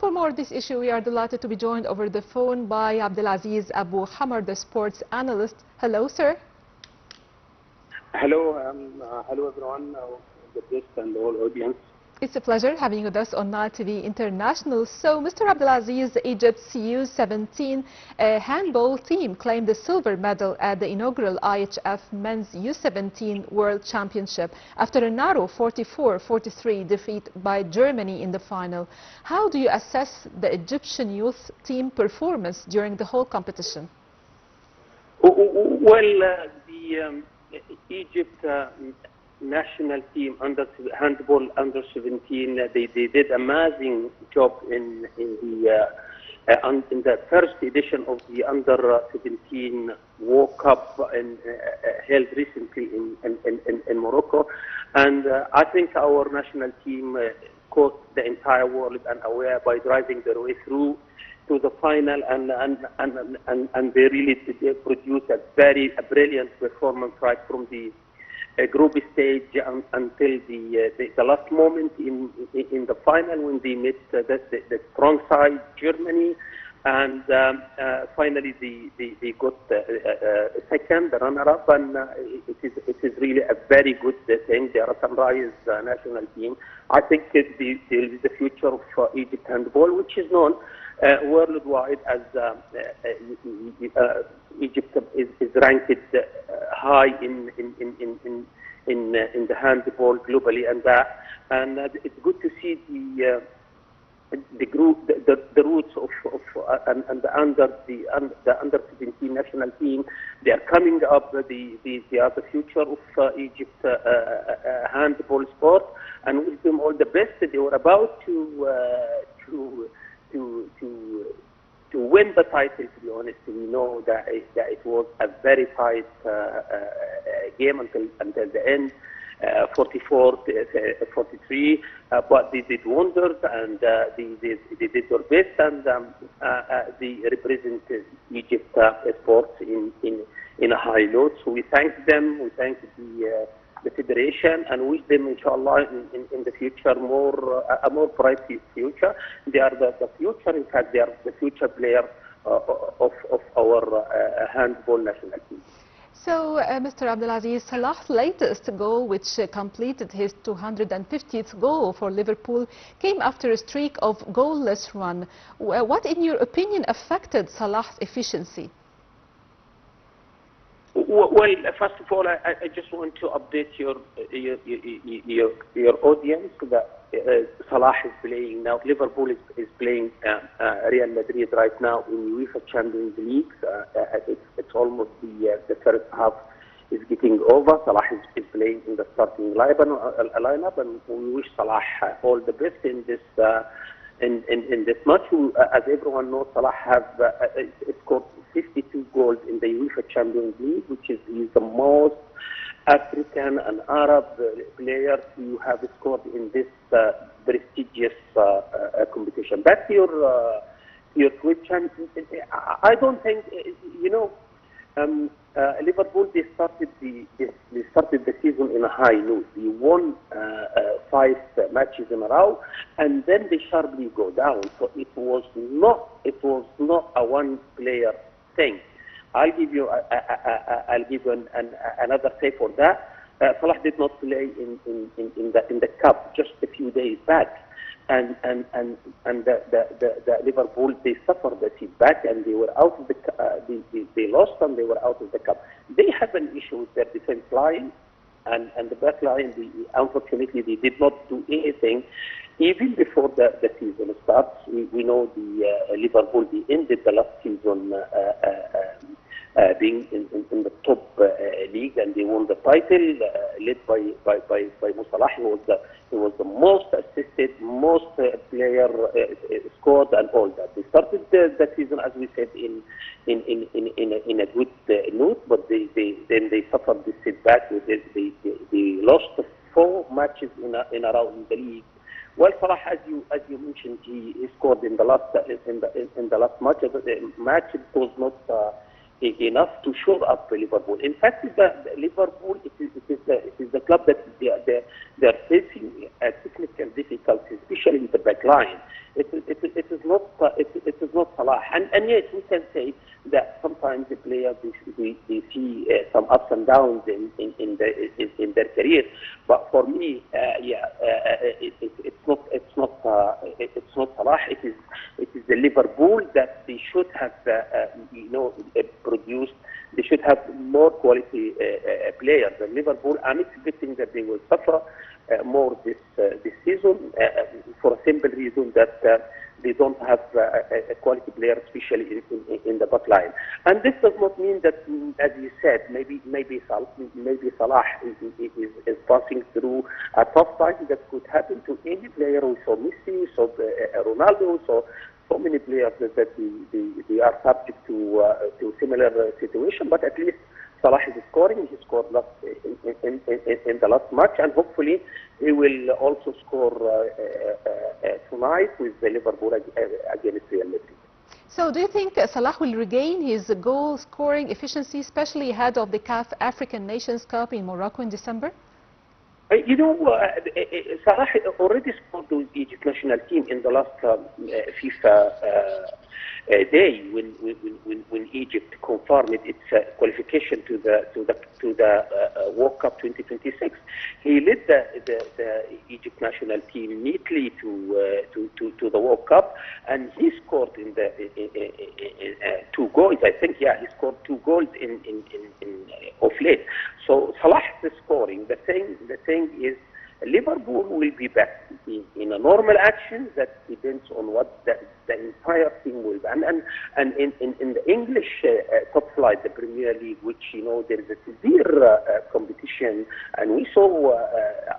for more on this issue, we are delighted to be joined over the phone by Aziz Abu Hamar, the sports analyst. Hello, sir. Hello, hello everyone, the guests and all audience. It's a pleasure having you with us on Nile TV International. So, Mr. Aziz, Egypt's U17 handball team claimed the silver medal at the inaugural IHF Men's U17 World Championship after a narrow 44-43 defeat by Germany in the final. How do you assess the Egyptian youth team performance during the whole competition? Well, the Egypt national team handball under 17, they did amazing job in the first edition of the under 17 World Cup held recently in Morocco, and I think our national team caught the entire world unaware by driving their way through to the final, and they really produced a brilliant performance right from the group stage until the last moment in the final, when they met the strong side Germany, and finally they got second, the runner-up, and it is really a very good thing. They are a sunrise national team. I think the future of Egypt handball, which is known worldwide as Egypt is ranked high in the handball globally, and it's good to see the group, the roots of and the under 17 national team. They are coming up. They are the future of Egypt handball sport, and wish them all the best. They were about to win the title. To be honest, we know that it was a very tight game until the end, 44-43. But they did wonders, and they did their best, and they represented Egypt sports in a high note. So we thank them. We thank the federation, and wish them, inshallah, in the future a more bright future. They are the future. In fact, they are the future player of our handball national team. So, Mr. Aziz, Salah's latest goal, which completed his 250th goal for Liverpool, came after a streak of goalless run. What, in your opinion, affected Salah's efficiency? Well, first of all, I just want to update your audience that Salah is playing now. Liverpool is playing Real Madrid right now in UEFA Champions League. It's almost the first half is getting over. Salah is playing in the starting lineup, and we wish Salah all the best in this match. As everyone knows, Salah has scored 52 goals in the UEFA Champions League, which is the most African and Arab players who have scored in this prestigious competition. Back to your question, I don't think Liverpool they started the season in a high note. They won 5 matches in a row, and then they sharply go down. So it was not a one player thing. I'll give you another say for that. Salah did not play in the cup just a few days back, and the Liverpool they suffered the setback, and they were out of the they lost, and they were out of the cup. They have an issue with their defense line and the back line. Unfortunately, they did not do anything even before the season starts. We know the Liverpool they ended the last season being in the top league, and they won the title led by Mo Salah. He was the most assisted, most player scored, and all that. They started the season, as we said, in a good note, but then they suffered this setback. They lost 4 matches in a row in the league. Well, Salah, as you mentioned, he scored in the last match. It was not enough to show up Liverpool. In fact, Liverpool it is the club that they're facing technical difficulties, especially in the back line. It is not Salah, and yes, we can say that sometimes the players they see some ups and downs in their career. But for me, it's not Salah. It is the Liverpool that they should have produced. They should have more quality players. And Liverpool, I'm expecting that they will suffer more this season for a simple reason that they don't have a quality player, especially in the back line. And this does not mean that, as you said, maybe Salah is passing through a tough time. That could happen to any player. We saw Messi, saw Ronaldo, so many players that they are subject to similar situation. But at least Salah is scoring. He scored in the last match, and hopefully he will also score tonight with the Liverpool against Real Madrid. So do you think Salah will regain his goal-scoring efficiency, especially ahead of the CAF African Nations Cup in Morocco in December? Salah already scored with Egypt national team in the last FIFA day when Egypt confirmed its qualification to the World Cup 2026. He led the Egypt national team neatly to the World Cup, and he scored in 2 goals. I think, yeah, he scored 2 goals in of late. So Salah is scoring. The thing is, Liverpool will be back in a normal action. That depends on what the entire team will be. And in the English top flight, the Premier League, which there is a severe competition, and we saw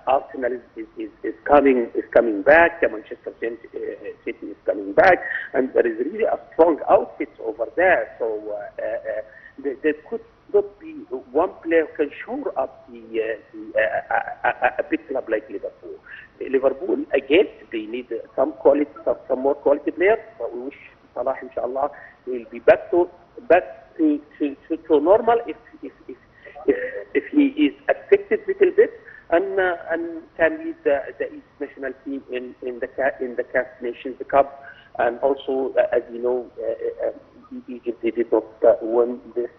Arsenal is coming back. Manchester City is coming back, and there is really a strong outfit over there. So there could not be one player can shore up a big club like Liverpool. Liverpool, again, they need some more quality players. But we wish Salah, inshallah, will be back to normal if he is affected a little bit and can lead the East national team in the CAF Nations Cup. And also, as you know, Egypt did not win this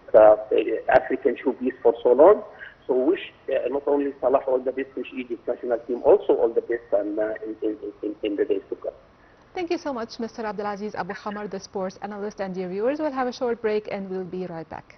African showbiz for so long. So wish not only Salah all the best, wish Egypt national team also all the best in the days to come. Thank you so much, Mr. Abdulaziz Abu Hamar, the sports analyst, and dear viewers. We'll have a short break and we'll be right back.